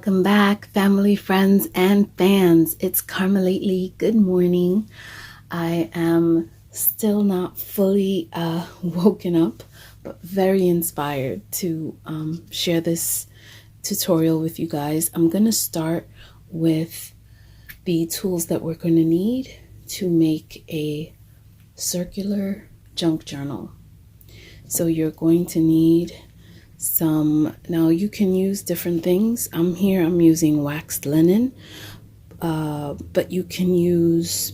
Welcome back, family, friends, and fans. It's Karma Lately. Good morning. I am still not fully woken up, but very inspired to share this tutorial with you guys. I'm going to start with the tools that we're going to need to make a circular junk journal. So you're going to need some, now you can use different things. I'm using waxed linen, but you can use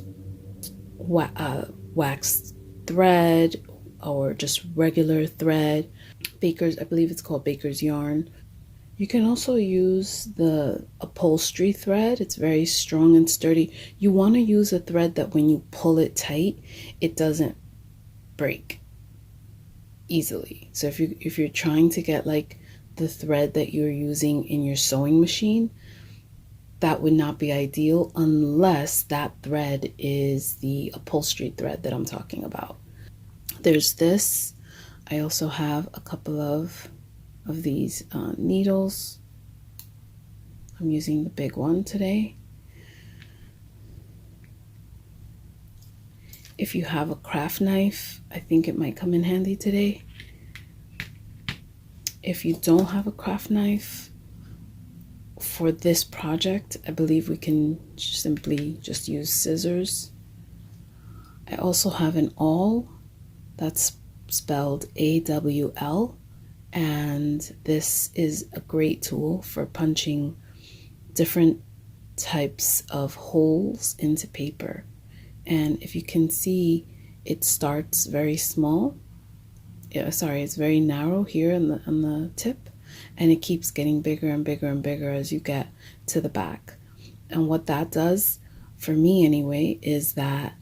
waxed thread or just regular thread. I believe it's called baker's yarn. You can also use the upholstery thread. It's very strong and sturdy. You want to use a thread that when you pull it tight, it doesn't break easily. So if you're trying to get like the thread that you're using in your sewing machine, that would not be ideal unless that thread is the upholstery thread that I'm talking about. There's this. I also have a couple of these needles. I'm using the big one today. If you have a craft knife, I think it might come in handy today. If you don't have a craft knife for this project, I believe we can simply just use scissors. I also have an awl that's spelled AWL, and this is a great tool for punching different types of holes into paper. And if you can see, it starts very small. It's very narrow here on the tip, and it keeps getting bigger and bigger and bigger as you get to the back. And what that does, for me anyway, is that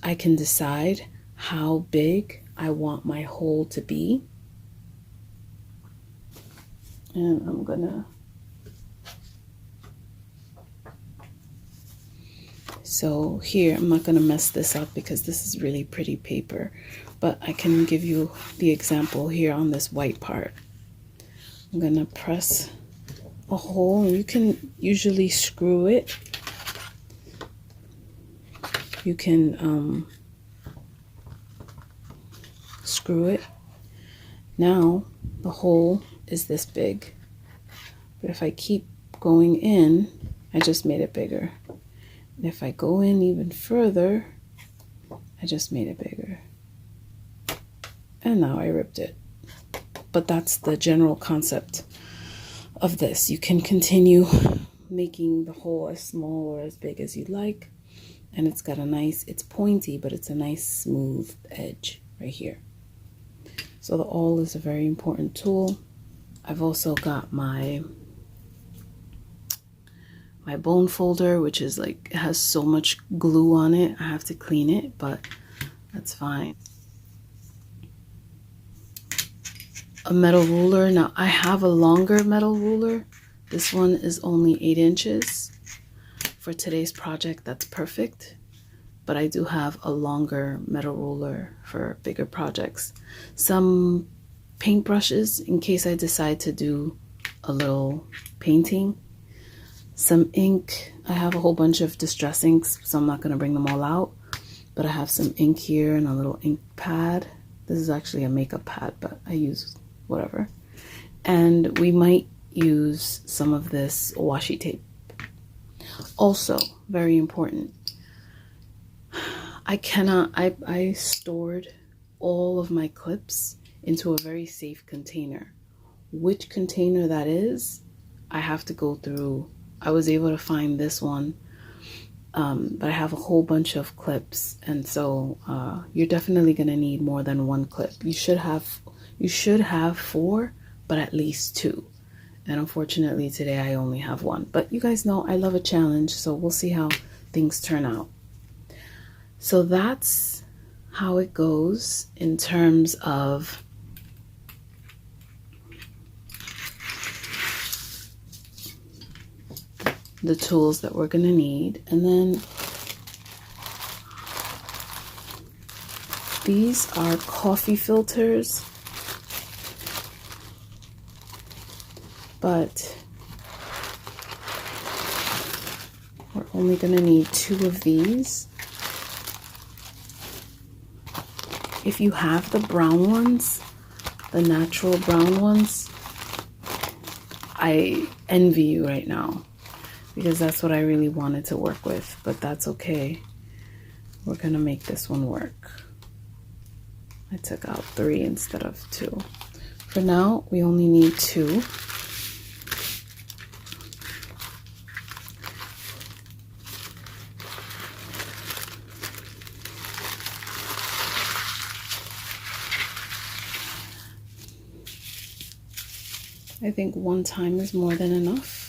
I can decide how big I want my hole to be. And I'm gonna, so here, I'm not gonna mess this up because this is really pretty paper, but I can give you the example here on this white part. I'm gonna press a hole, and you can usually screw it. You can screw it. Now the hole is this big, but if I keep going in, I just made it bigger. And if I go in even further, I just made it bigger. And now I ripped it. But that's the general concept of this. You can continue making the hole as small or as big as you'd like. And it's got a nice, it's pointy, but it's a nice smooth edge right here. So the awl is a very important tool. I've also got my bone folder, which is like, it has so much glue on it. I have to clean it, but that's fine. A metal ruler. Now I have a longer metal ruler. This one is only 8 inches. For today's project, that's perfect. But I do have a longer metal ruler for bigger projects. Some paintbrushes in case I decide to do a little painting. Some ink. I have a whole bunch of distress inks, so I'm not going to bring them all out. But I have some ink here and a little ink pad. This is actually a makeup pad, but I use whatever. And we might use some of this washi tape. Also, very important, I stored all of my clips into a very safe container. Which container that is, I have to go through. I was able to find this one, but I have a whole bunch of clips, and so you're definitely going to need more than one clip. You should have 4, but at least 2. And unfortunately today I only have 1. But you guys know I love a challenge, so we'll see how things turn out. So that's how it goes in terms of the tools that we're going to need. And then these are coffee filters, but only gonna need 2 of these. If you have the brown ones, the natural brown ones, I envy you right now, because that's what I really wanted to work with, but that's okay. We're gonna make this one work. I took out 3 instead of 2. For now, we only need 2. I think 1 time is more than enough.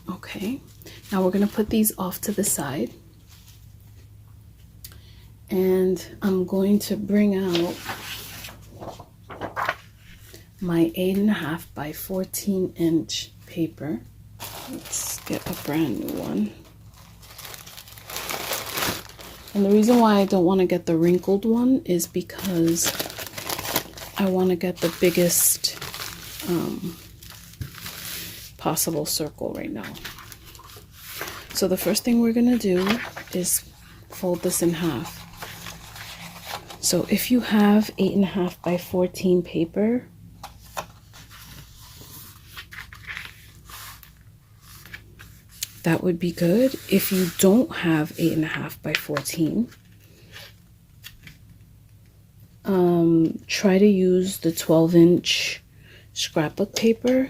Okay, now we're going to put these off to the side. And I'm going to bring out my 8.5 by 14 inch paper. Let's get a brand new one. And the reason why I don't want to get the wrinkled one is because I want to get the biggest possible circle right now. So the first thing we're going to do is fold this in half. So if you have 8.5 by 14 paper, that would be good. If you don't have 8.5 by 14, try to use the 12-inch scrapbook paper.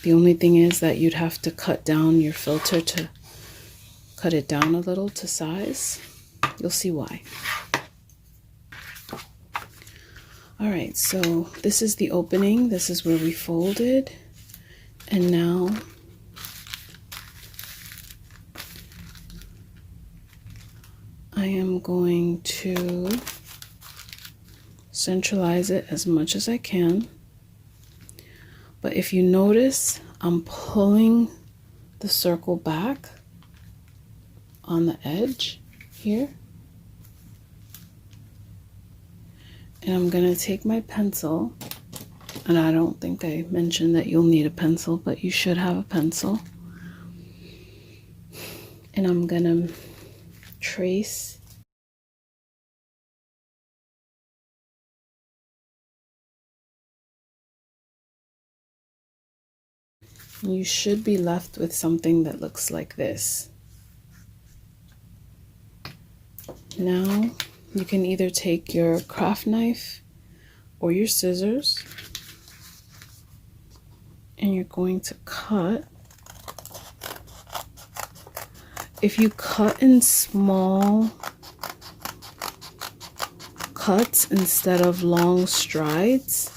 The only thing is that you'd have to cut down your filter to cut it down a little to size. You'll see why. All right, so this is the opening. This is where we folded. And now I am going to centralize it as much as I can. But if you notice, I'm pulling the circle back on the edge here. And I'm gonna take my pencil, and I don't think I mentioned that you'll need a pencil, but you should have a pencil. And I'm gonna trace you should be left with something that looks like this. Now you can either take your craft knife or your scissors, and you're going to cut. If you cut in small cuts instead of long strides,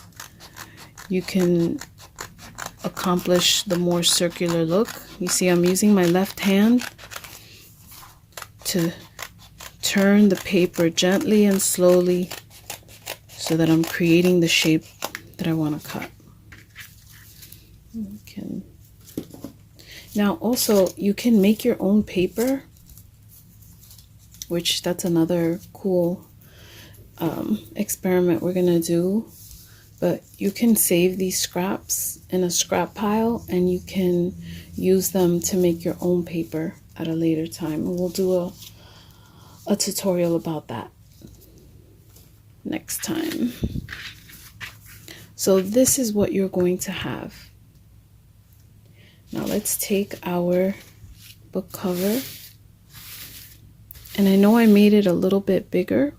you can accomplish the more circular look. You see, I'm using my left hand to turn the paper gently and slowly so that I'm creating the shape that I want to cut. Now also, you can make your own paper, which that's another cool experiment we're gonna do. But you can save these scraps in a scrap pile, and you can use them to make your own paper at a later time. And we'll do a tutorial about that next time. So this is what you're going to have. Now let's take our book cover. And I know I made it a little bit bigger.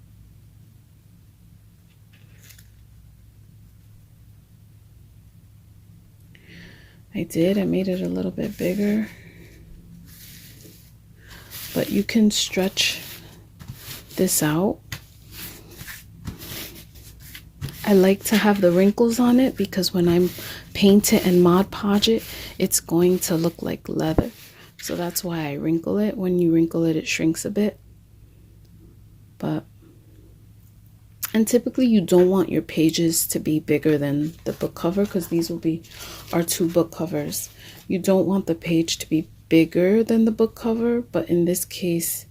I made it a little bit bigger. But you can stretch this out. I like to have the wrinkles on it because when I paint it and Mod Podge it, it's going to look like leather. So that's why I wrinkle it. When you wrinkle it, it shrinks a bit. But And typically you don't want your pages to be bigger than the book cover, because these will be our 2 book covers. You don't want the page to be bigger than the book cover, but in this case,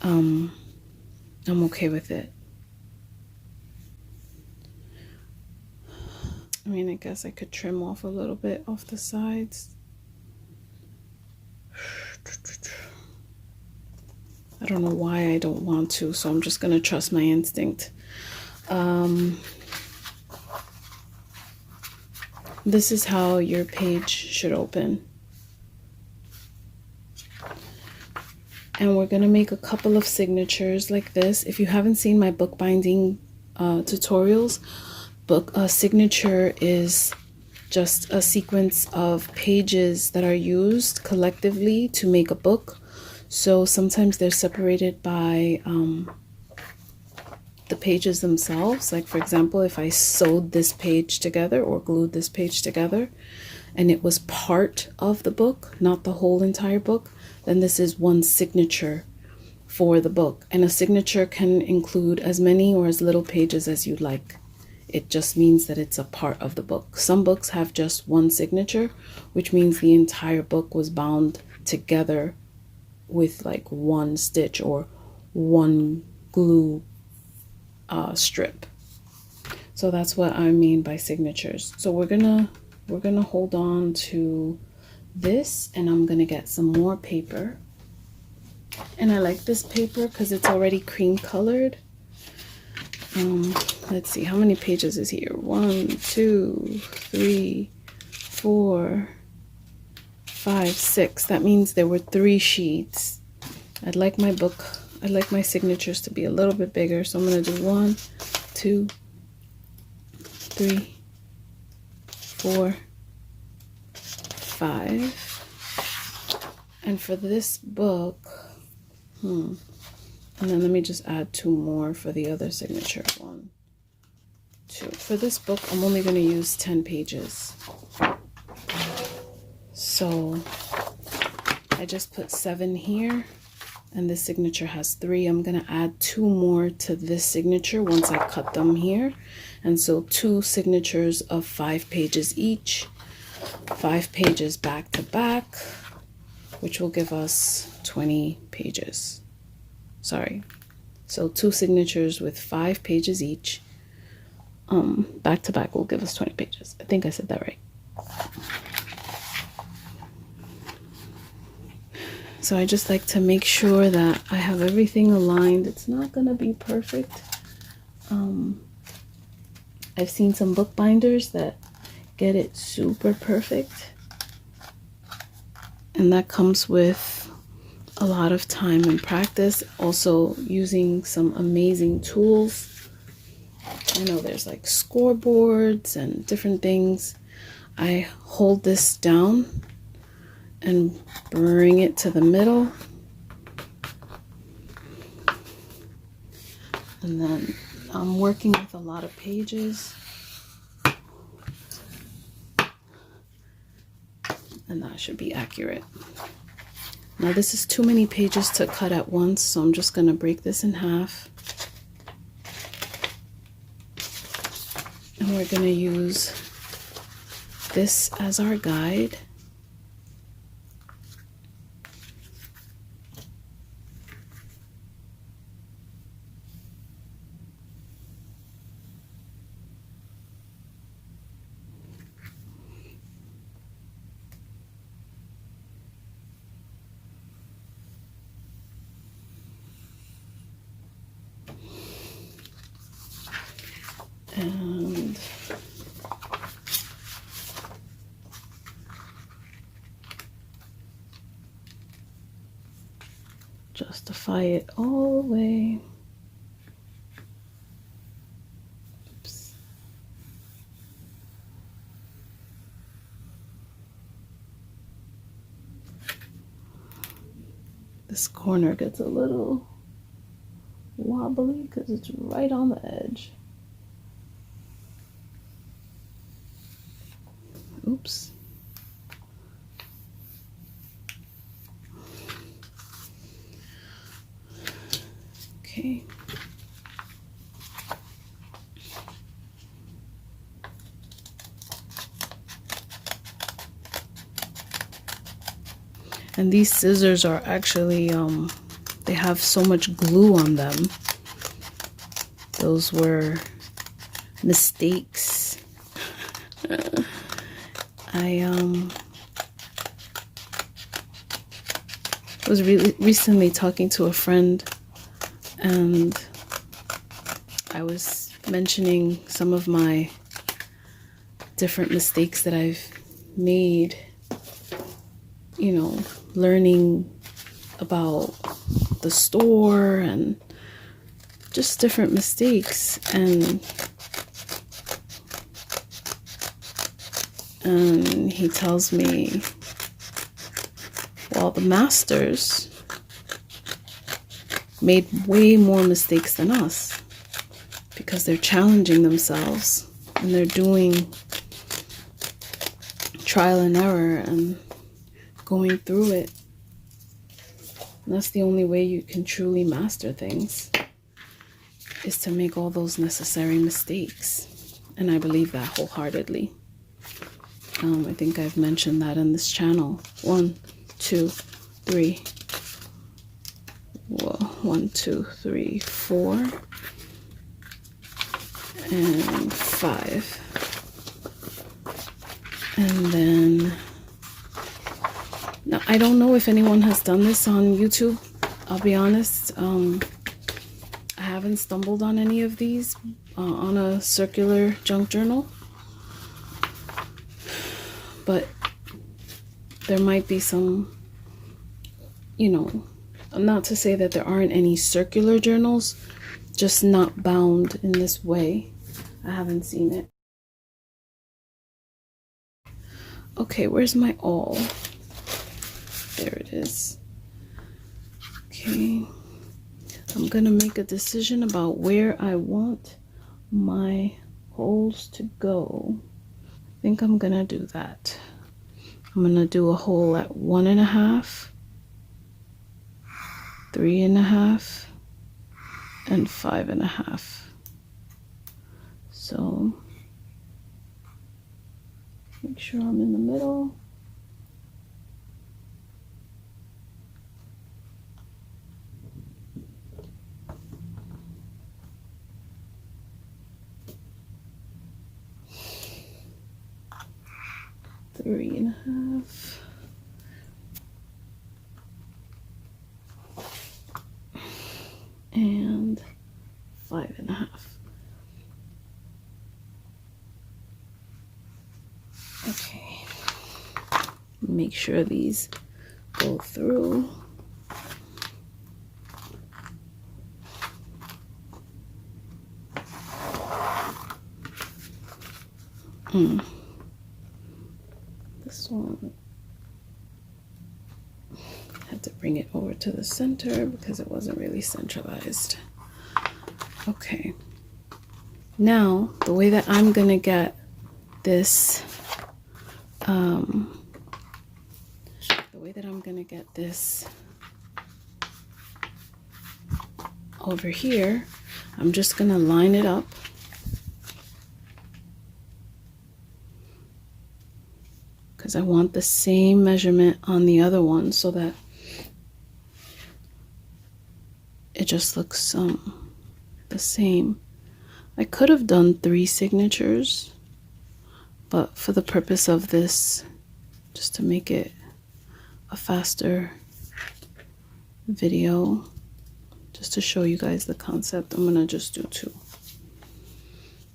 I'm okay with it. I mean, I guess I could trim off a little bit off the sides. I don't know why I don't want to, so I'm just going to trust my instinct. This is how your page should open. And we're going to make a couple of signatures like this. If you haven't seen my bookbinding tutorials, a signature is just a sequence of pages that are used collectively to make a book. So sometimes they're separated by the pages themselves. Like, for example, if I sewed this page together or glued this page together and it was part of the book, not the whole entire book, then this is one signature for the book. And a signature can include as many or as little pages as you like. It just means that it's a part of the book. Some books have just one signature, which means the entire book was bound together with like one stitch or one glue strip. So that's what I mean by signatures. So we're gonna hold on to this, and I'm gonna get some more paper. And I like this paper because it's already cream colored. Let's see, how many pages is here? 1, 2, 3, 4, 5, 6. That means there were 3 sheets. I'd like my signatures to be a little bit bigger, so I'm going to do 1, 2, 3, 4, 5. And for this book, and then let me just add 2 more for the other signature. 1, 2. For this book, I'm only going to use 10 pages. So I just put 7 here, and this signature has 3. I'm going to add 2 more to this signature once I cut them here. And so 2 signatures of 5 pages each, 5 pages back to back, which will give us 20 pages. Sorry. So 2 signatures with 5 pages each, back to back will give us 20 pages. I think I said that right. So I just like to make sure that I have everything aligned. It's not gonna be perfect. I've seen some bookbinders that get it super perfect, and that comes with a lot of time and practice. Also using some amazing tools. I know there's like scoreboards and different things. I hold this down and bring it to the middle, and then I'm working with a lot of pages, and that should be accurate. Now this is too many pages to cut at once, so I'm just going to break this in half, and we're going to use this as our guide. And justify it all the way. Oops. This corner gets a little wobbly because it's right on the edge. Oops. Okay. And these scissors are actually, they have so much glue on them. Those were mistakes. I was recently talking to a friend, and I was mentioning some of my different mistakes that I've made, you know, learning about the store and just different mistakes. And he tells me, well, the masters made way more mistakes than us because they're challenging themselves and they're doing trial and error and going through it. And that's the only way you can truly master things, is to make all those necessary mistakes. And I believe that wholeheartedly. I think I've mentioned that in this channel. 1, 2, 3. Well, 1, 2, 3, 4, and 5. And then, now I don't know if anyone has done this on YouTube. I'll be honest. I haven't stumbled on any of these on a circular junk journal. But there might be some, you know, not to say that there aren't any circular journals, just not bound in this way. I haven't seen it. Okay, where's my awl? There it is. Okay, I'm gonna make a decision about where I want my holes to go. I think I'm gonna do that. I'm gonna do a hole at 1.5, 3.5, and 5.5. So make sure I'm in the middle. Three and a half. And 5.5. Okay. Make sure these go through. This one, I had to bring it over to the center because it wasn't really centralized. Okay. Now, the way that I'm gonna get this, over here, I'm just gonna line it up. Because I want the same measurement on the other one so that it just looks the same. I could have done 3 signatures, but for the purpose of this, just to make it a faster video, just to show you guys the concept, I'm gonna just do 2.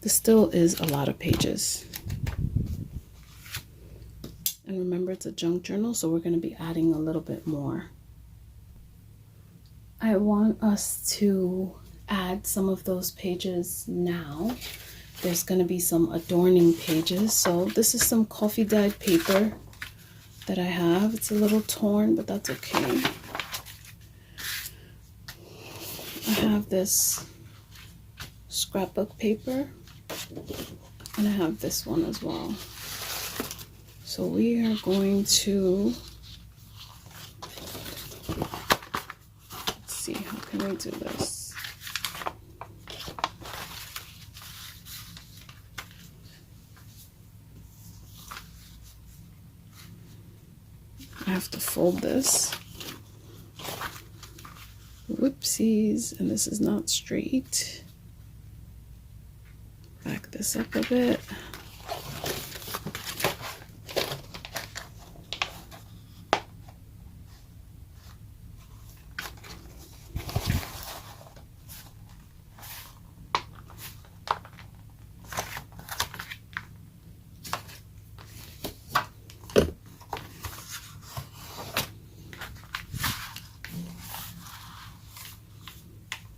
This still is a lot of pages. And remember, it's a junk journal, so we're gonna be adding a little bit more. I want us to add some of those pages now. There's gonna be some adorning pages. So this is some coffee dyed paper that I have. It's a little torn, but that's okay. I have this scrapbook paper, and I have this one as well. So we are going to, let's see, how can we do this? I have to fold this. Whoopsies, and this is not straight. Back this up a bit.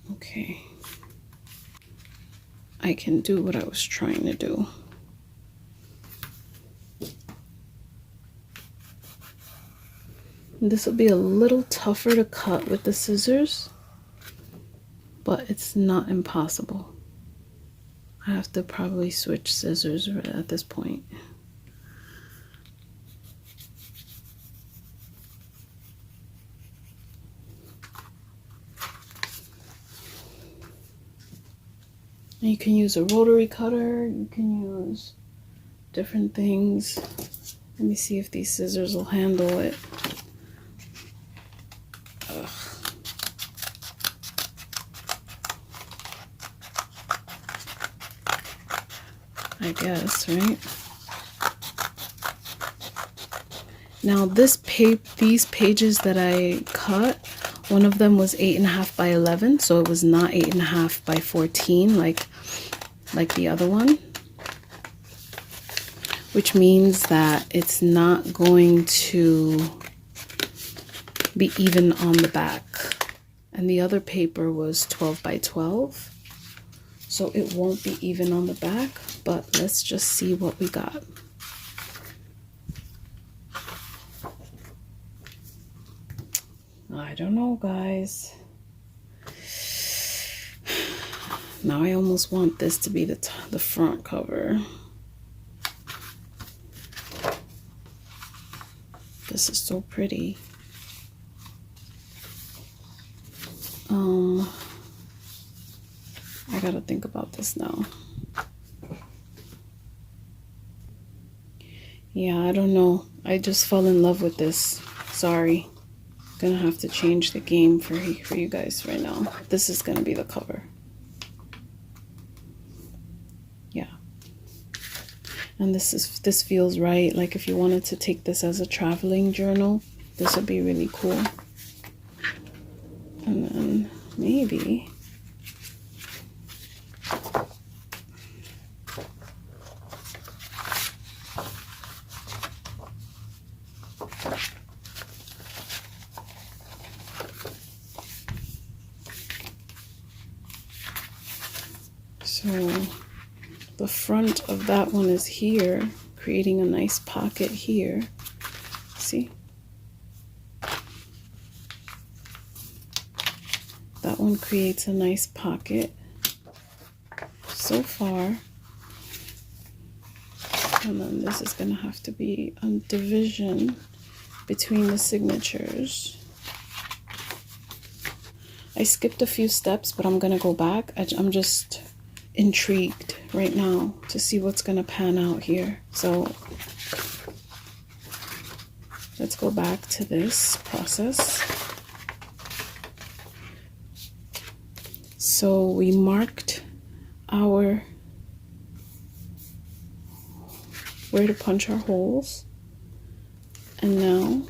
Okay, I can do what I was trying to do. This will be a little tougher to cut with the scissors, but it's not impossible. I have to probably switch scissors at this point. You can use a rotary cutter, you can use different things. Let me see if these scissors will handle it. Ugh. I guess, right? Now these pages that I cut, one of them was 8.5 by 11, so it was not 8.5 by 14 like the other one, which means that it's not going to be even on the back. And the other paper was 12 by 12, so it won't be even on the back, but let's just see what we got. I don't know, guys. Now I almost want this to be the front cover. This is so pretty. I gotta think about this now. Yeah, I don't know. I just fell in love with this. Sorry. Gonna have to change the game for you guys right now. This is gonna be the cover. Yeah. And this feels right. Like if you wanted to take this as a traveling journal, this would be really cool. And then maybe so the front of that one is here, creating a nice pocket here. See? That one creates a nice pocket so far. And then this is going to have to be a division between the signatures. I skipped a few steps, but I'm going to go back. I'm just intrigued right now to see what's going to pan out here. So let's go back to this process. So we marked our where to punch our holes, and now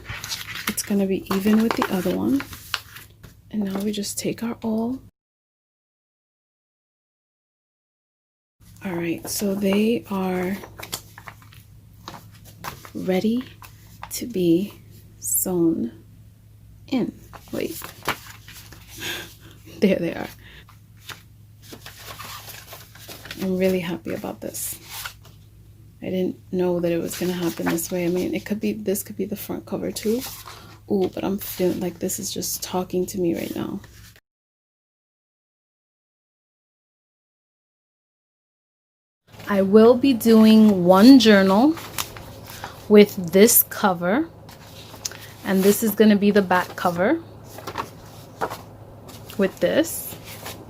it's going to be even with the other one. And now we just take our awl. All right, so they are ready to be sewn in. Wait, there they are. I'm really happy about this. I didn't know that it was gonna happen this way. I mean, this could be the front cover too. Ooh, but I'm feeling like this is just talking to me right now. I will be doing one journal with this cover, and this is going to be the back cover with this.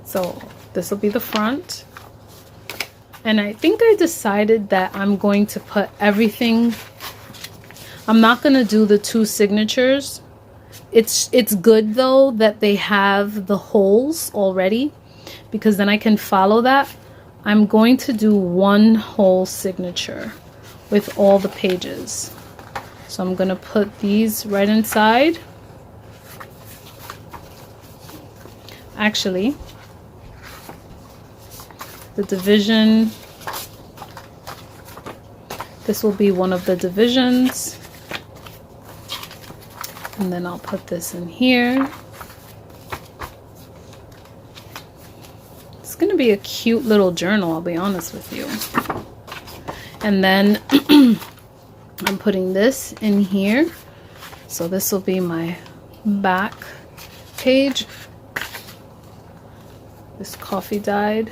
So this will be the front. And I think I decided that I'm going to put everything I'm not gonna do the 2 signatures. It's good though that they have the holes already, because then I can follow that. I'm going to do 1 whole signature with all the pages. So I'm gonna put these right inside. Actually, the division, this will be one of the divisions. And then I'll put this in here. It's gonna be a cute little journal, I'll be honest with you. And then I'm putting this in here. So this will be my back page. This coffee dyed.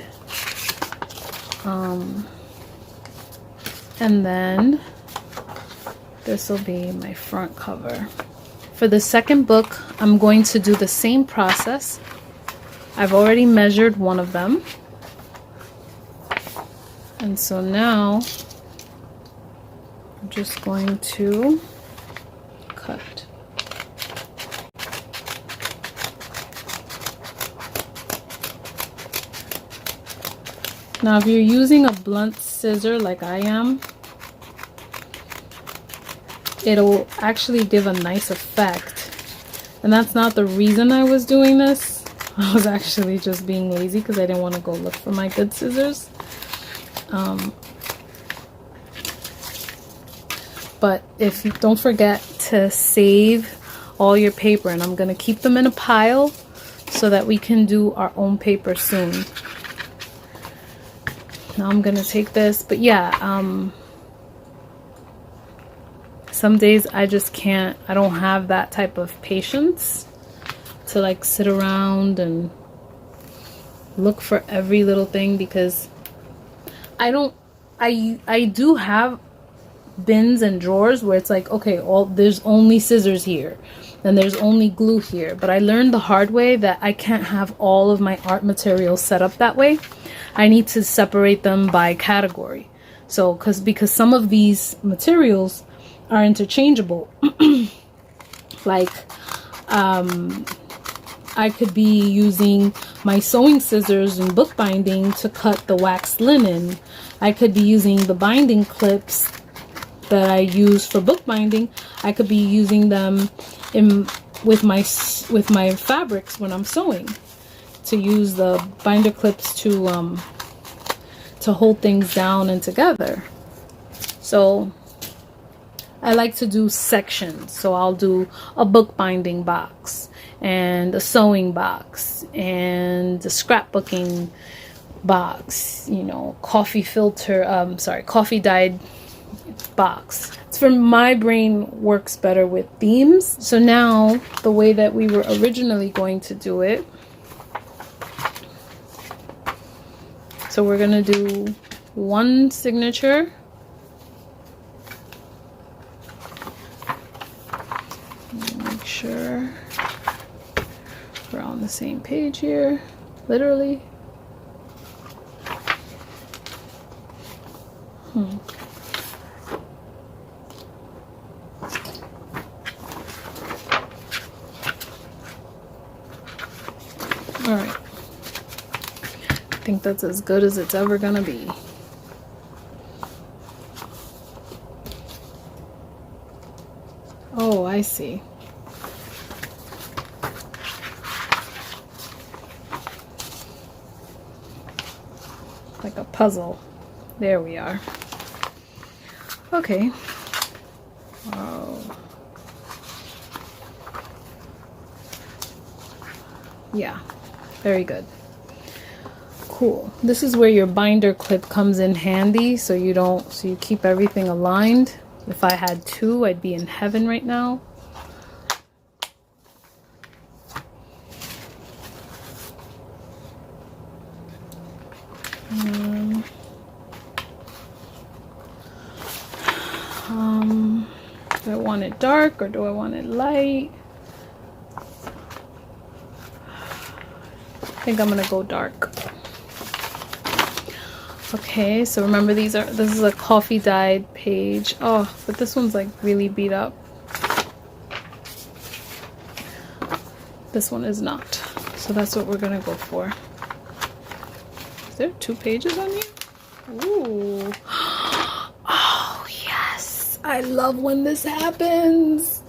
And then this will be my front cover. For the second book, I'm going to do the same process. I've already measured one of them. And so now I'm just going to cut. Now, if you're using a blunt scissor like I am, it'll actually give a nice effect. And that's not the reason I was doing this. I was actually just being lazy because I didn't want to go look for my good scissors. But if you don't forget to save all your paper, and I'm going to keep them in a pile so that we can do our own paper soon. Now I'm going to take this, but yeah, some days I just can't, I don't have that type of patience to like sit around and look for every little thing, because I do have bins and drawers where it's like, okay, there's only scissors here and there's only glue here. But I learned the hard way that I can't have all of my art materials set up that way. I need to separate them by category. So because some of these materials are interchangeable. Like I could be using my sewing scissors and bookbinding to cut the waxed linen. I could be using the binding clips that I use for bookbinding. I could be using them with my fabrics when I'm sewing, to use the binder clips to hold things down and together. So I like to do sections. So I'll do a bookbinding box and a sewing box and a scrapbooking box, you know, coffee dyed box. It's for my brain works better with themes. So now the way that we were originally going to do it, so we're gonna do 1 signature. Make sure we're on the same page here, literally. All right. I think that's as good as it's ever gonna be. Oh, I see. Like a puzzle. There we are. Okay. Wow. Yeah, very good. Cool. This is where your binder clip comes in handy, so you keep everything aligned. If I had 2, I'd be in heaven right now. Do I want it dark or do I want it light? I think I'm gonna go dark. Okay, so remember this is a coffee dyed page. Oh, but this one's like really beat up. This one is not. So that's what we're gonna go for. Is there 2 pages on here? Ooh. Oh yes. I love when this happens.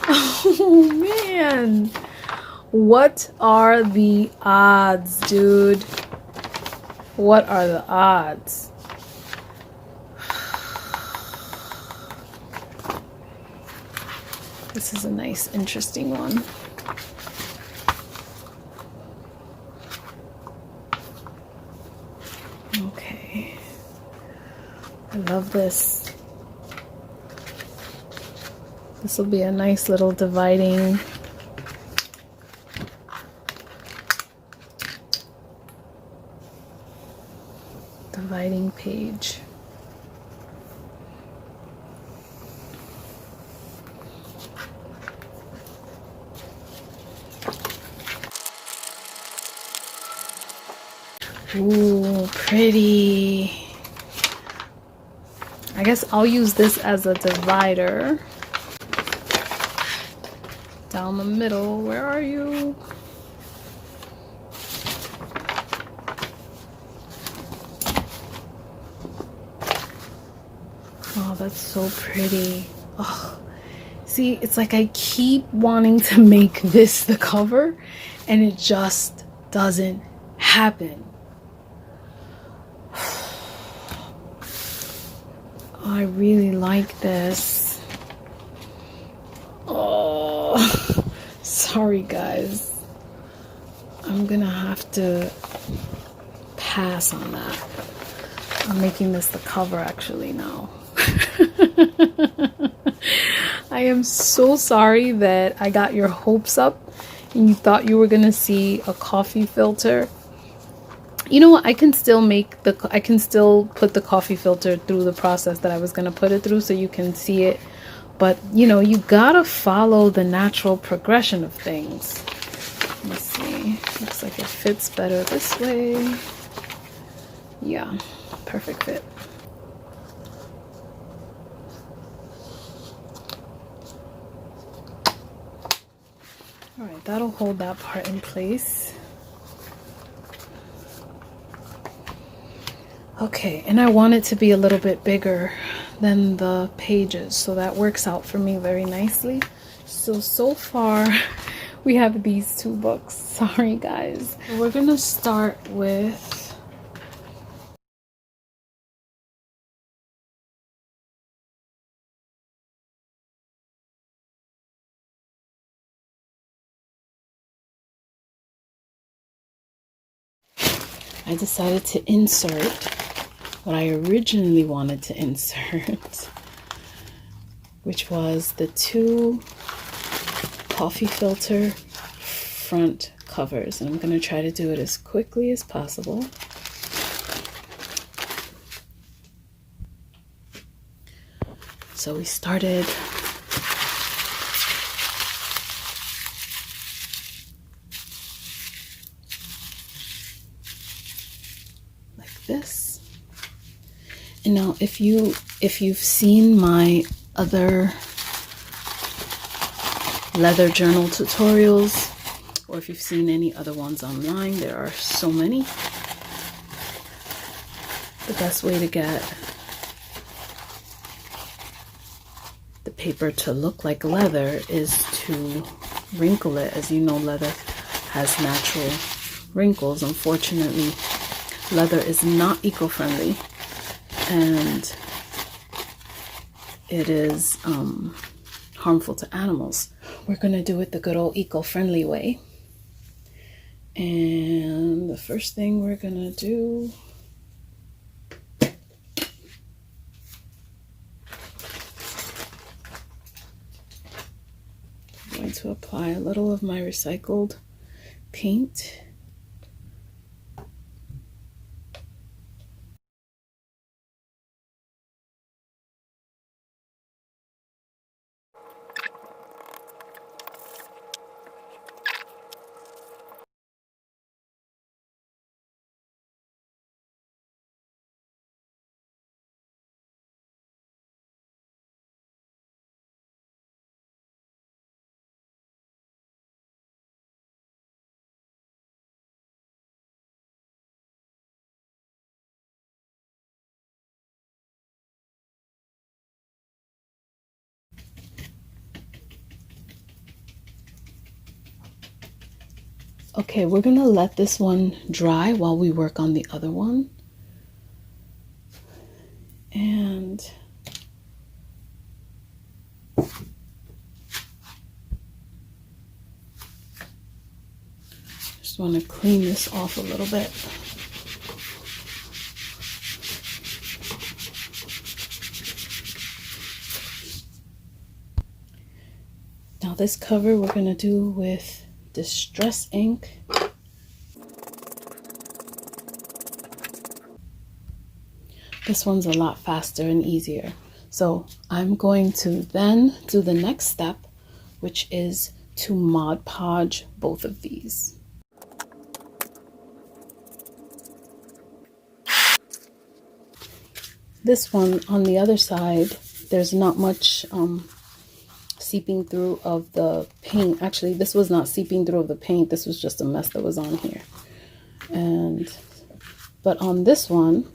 Oh man. What are the odds, dude? What are the odds? This is a nice, interesting one. Okay. I love this. This will be a nice little dividing page. Ooh, pretty. I guess I'll use this as a divider. Down the middle, where are you? Oh, that's so pretty. Oh, see, it's like I keep wanting to make this the cover and it just doesn't happen. Oh, I really like this. Oh, sorry guys. I'm gonna have to pass on that. I'm making this the cover actually now. I am so sorry that I got your hopes up and you thought you were gonna see a coffee filter. You know what? I can still put the coffee filter through the process that I was gonna put it through so you can see it. But you know, you gotta follow the natural progression of things. Let's see. Looks like it fits better this way. Yeah, perfect fit. All right, that'll hold that part in place. Okay, and I want it to be a little bit bigger than the pages, so that works out for me very nicely. So far we have these 2 books. Sorry guys. We're gonna start with I decided to insert what I originally wanted to insert, which was the 2 coffee filter front covers. And I'm going to try to do it as quickly as possible. So we started this. And now if you've seen my other leather journal tutorials, or if you've seen any other ones online, there are so many. The best way to get the paper to look like leather is to wrinkle it. As you know, leather has natural wrinkles. Unfortunately, leather is not eco-friendly, and it is harmful to animals. We're gonna do it the good old eco-friendly way. And the first thing we're gonna do I'm going to apply a little of my recycled paint. Okay, we're gonna let this one dry while we work on the other one. And just want to clean this off a little bit. Now this cover we're gonna do with Distress ink. This one's a lot faster and easier. So I'm going to then do the next step, which is to Mod Podge both of these. This one on the other side, there's not much seeping through of the paint. Actually, this was not seeping through of the paint. This was just a mess that was on here. But on this one,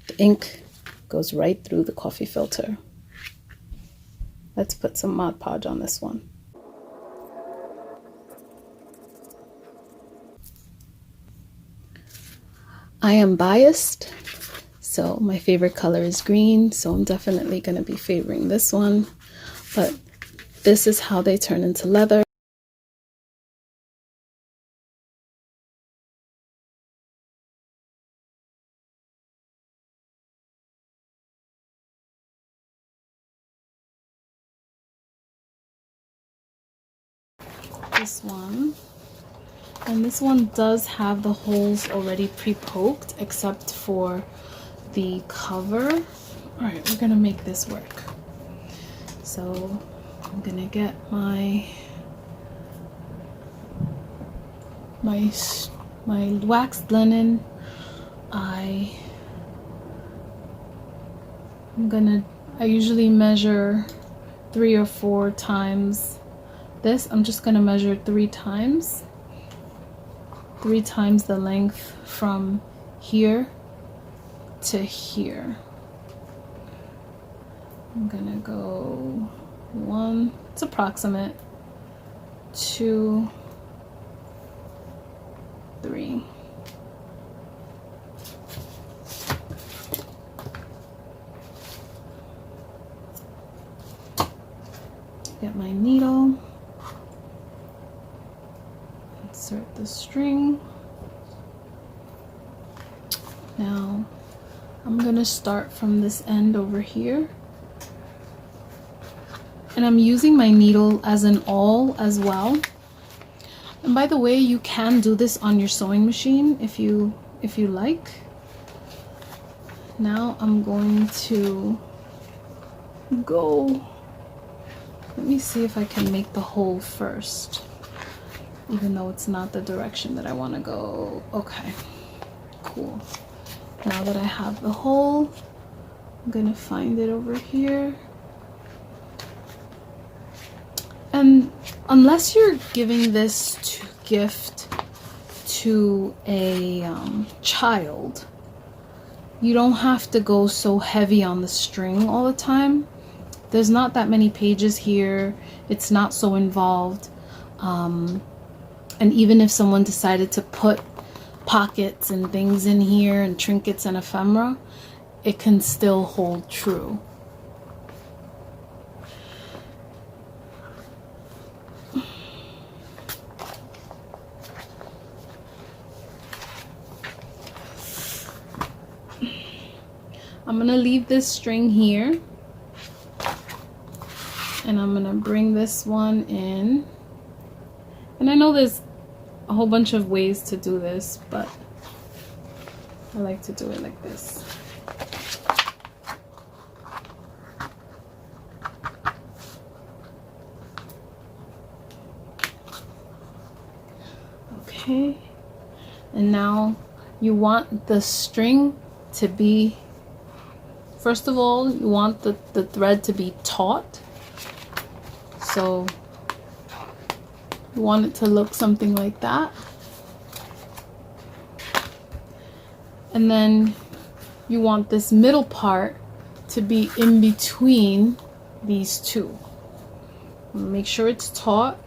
the ink goes right through the coffee filter. Let's put some Mod Podge on this one. I am biased, so my favorite color is green, so I'm definitely going to be favoring this one. But this is how they turn into leather. This one, and this one does have the holes already pre-poked except for the cover. All right, we're gonna make this work. So I'm gonna get my waxed linen. I usually measure 3 or 4 times this. I'm just gonna measure 3 times the length from here to here. I'm gonna go 1, it's approximate, 2, 3. Get my needle, insert the string. Now I'm gonna start from this end over here, and I'm using my needle as an awl as well. And by the way, you can do this on your sewing machine if you like. Now I'm going to go, let me see if I can make the hole first, even though it's not the direction that I want to go. Okay, cool. Now that I have the hole, I'm gonna find it over here. And unless you're giving this gift to a child, you don't have to go so heavy on the string all the time. There's not that many pages here. It's not so involved. And even if someone decided to put pockets and things in here and trinkets and ephemera, it can still hold true. I'm gonna leave this string here, and I'm gonna bring this one in. And I know there's a whole bunch of ways to do this, but I like to do it like this. Okay, and now you want the string to be, first of all, you want the thread to be taut. So you want it to look something like that. And then you want this middle part to be in between these two. Make sure it's taut.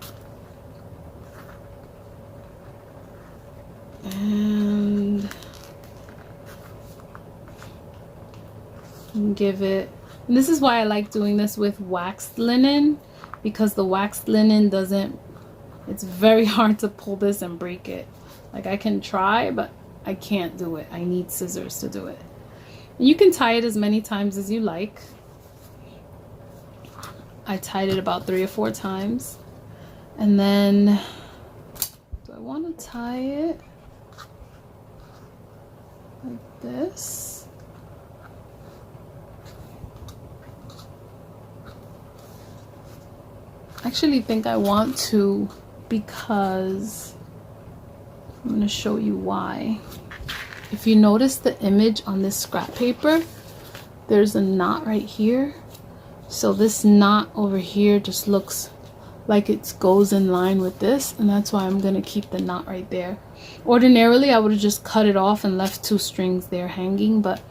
give it, and this is why I like doing this with waxed linen, because the waxed linen doesn't, it's very hard to pull this and break it. Like I can try, but I can't do it. I need scissors to do it. And you can tie it as many times as you like. I tied it about 3 or 4 times. And then, do I want to tie it like this? I actually think I want to, because I'm going to show you why. If you notice the image on this scrap paper, there's a knot right here. So this knot over here just looks like it goes in line with this, and that's why I'm going to keep the knot right there. Ordinarily, I would have just cut it off and left 2 strings there hanging, but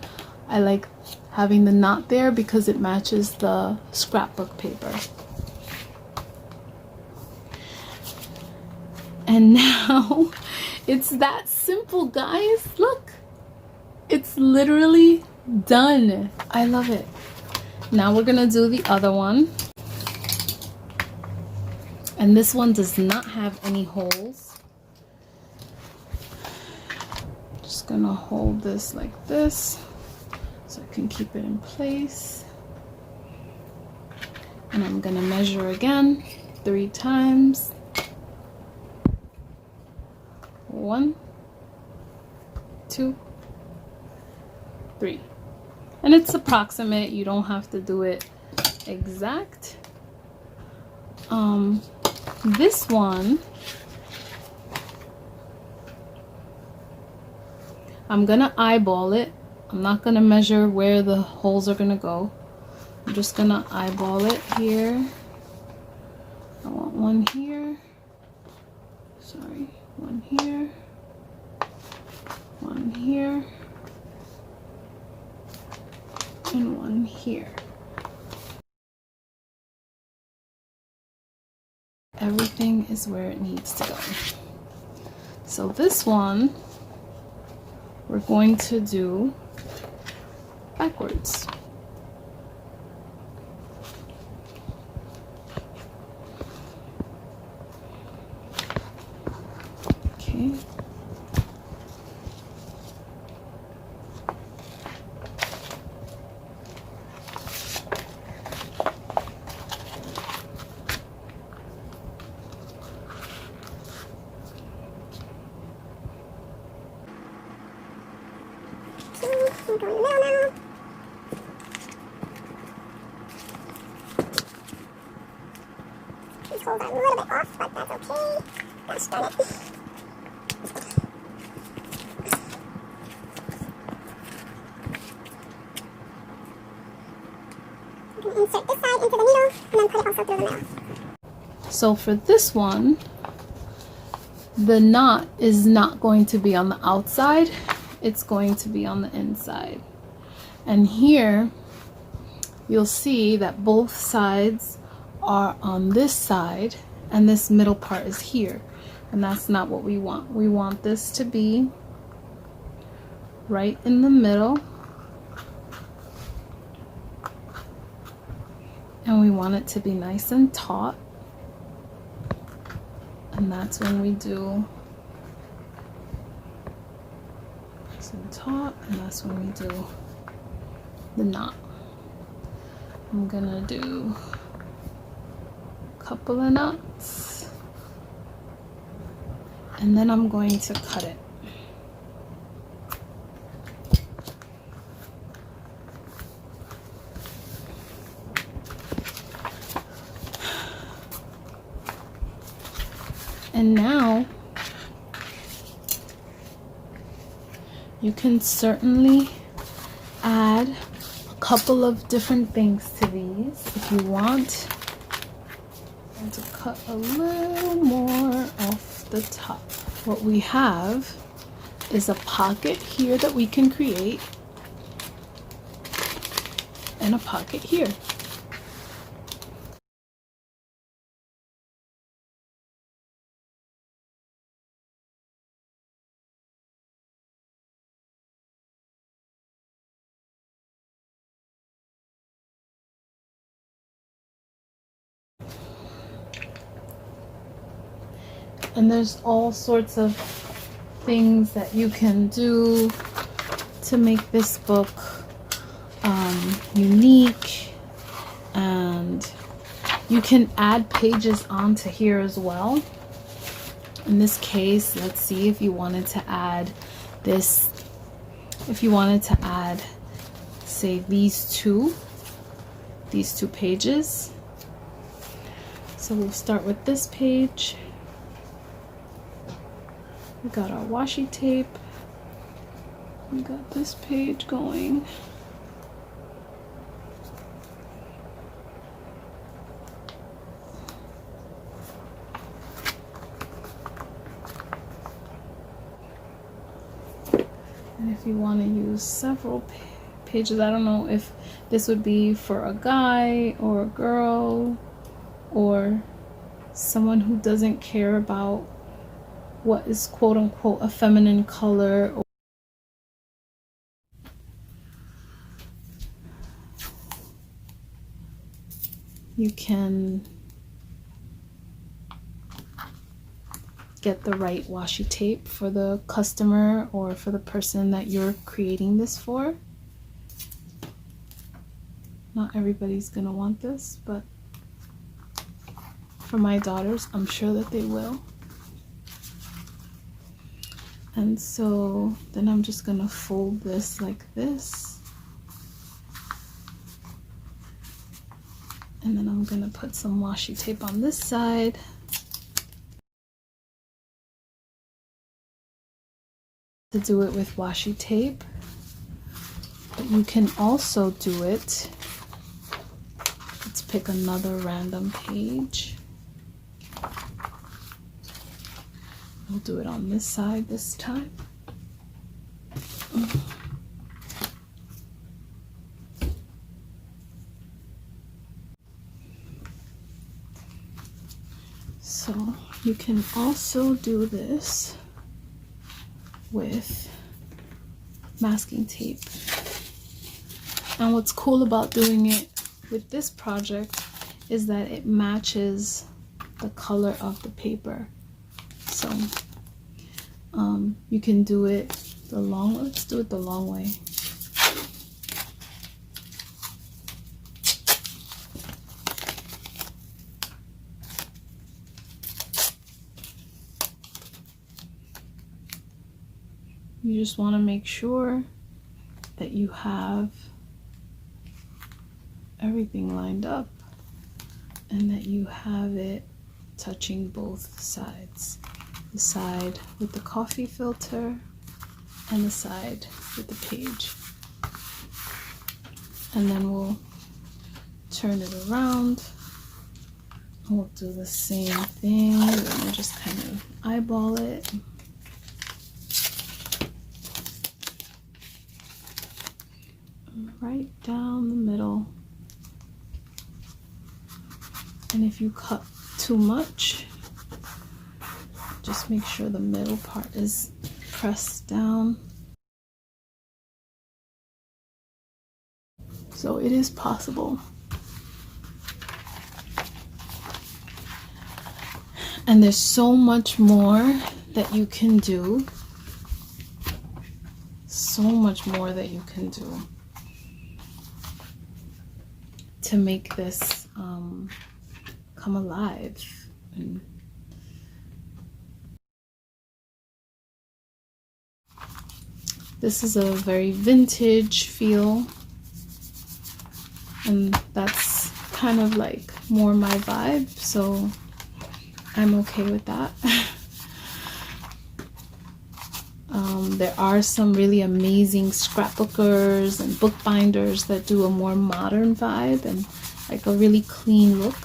I like having the knot there because it matches the scrapbook paper. And now it's that simple, guys. Look, it's literally done. I love it. Now we're gonna do the other one, and this one does not have any holes. Just gonna hold this like this so I can keep it in place, and I'm gonna measure again 3 times. 1, 2, 3. And it's approximate, you don't have to do it exact. This one, I'm gonna eyeball it. I'm not gonna measure where the holes are gonna go. I'm just gonna eyeball it here. I want one here. Sorry, one here. One here. And one here. Everything is where it needs to go. So this one, we're going to do backwards. Okay. These holes are a little bit off, but that's okay. Gosh darn it. I'm going to insert this side into the needle and then put it also through the middle. So for this one, the knot is not going to be on the outside, it's going to be on the inside. And here you'll see that both sides are on this side and this middle part is here, and that's not what we want. We want this to be right in the middle, and we want it to be nice and taut, and that's when we do nice and taut, and that's when we do the knot. I'm gonna do a couple of knots, and then I'm going to cut it. And now you can certainly add a couple of different things to these if you want. And to cut a little more off the top. What we have is a pocket here that we can create, and a pocket here. And there's all sorts of things that you can do to make this book unique, and you can add pages onto here as well. In this case, let's see if you wanted to add this, if you wanted to add, say, these two pages. So we'll start with this page. We got our washi tape. We got this page going. And if you want to use several pages, I don't know if this would be for a guy or a girl or someone who doesn't care about what is quote unquote a feminine color. You can get the right washi tape for the customer or for the person that you're creating this for. Not everybody's gonna want this, but for my daughters, I'm sure that they will. And so then I'm just gonna fold this like this. And then I'm gonna put some washi tape on this side. To do it with washi tape, but you can also do it. Let's pick another random page. We'll do it on this side this time. So you can also do this with masking tape. And what's cool about doing it with this project is that it matches the color of the paper. So you can do it the long, let's do it the long way. You just want to make sure that you have everything lined up and that you have it touching both sides. The side with the coffee filter and the side with the page. And then we'll turn it around. And we'll do the same thing. And we'll just kind of eyeball it. Right down the middle. And if you cut too much, just make sure the middle part is pressed down. So it is possible. And there's so much more that you can do. So much more that you can do to make this come alive. And this is a very vintage feel, and that's kind of like more my vibe, so I'm okay with that. There are some really amazing scrapbookers and bookbinders that do a more modern vibe and like a really clean look.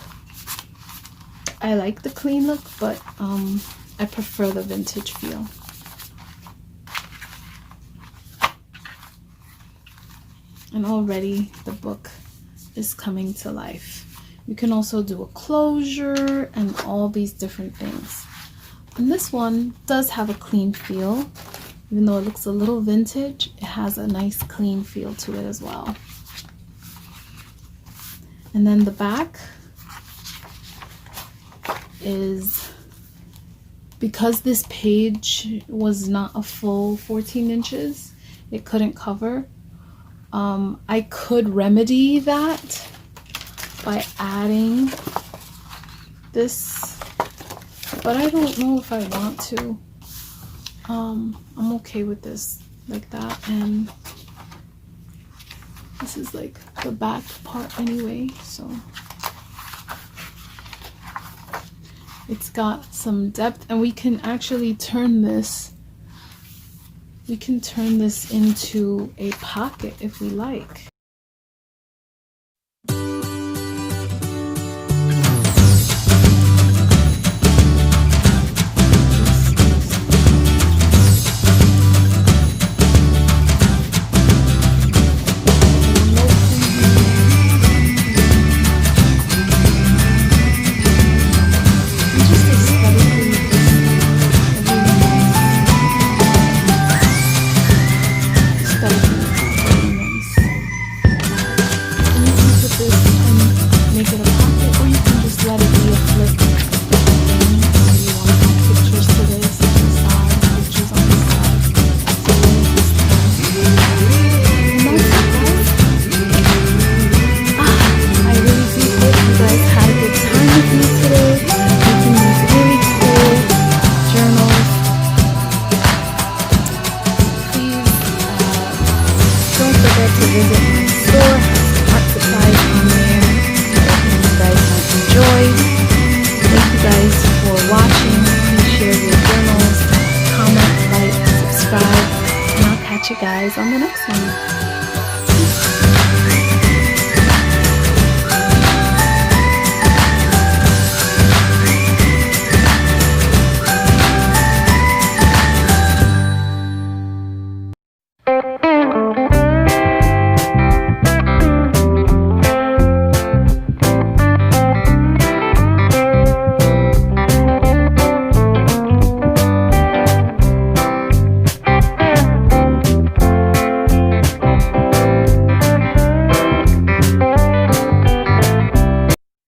I like the clean look, but I prefer the vintage feel. And already the book is coming to life. You can also do a closure and all these different things. And this one does have a clean feel. Even though it looks a little vintage, it has a nice clean feel to it as well. And then the back is because this page was not a full 14 inches, it couldn't cover. I could remedy that by adding this, but I don't know if I want to. I'm okay with this like that, and this is like the back part anyway, so it's got some depth, and we can actually turn this. We can turn this into a pocket if we like. To visit my store, art supplies on there that you guys might enjoy. Thank you guys for watching. Please share your journals, comment, like, subscribe, and I'll catch you guys on the next one.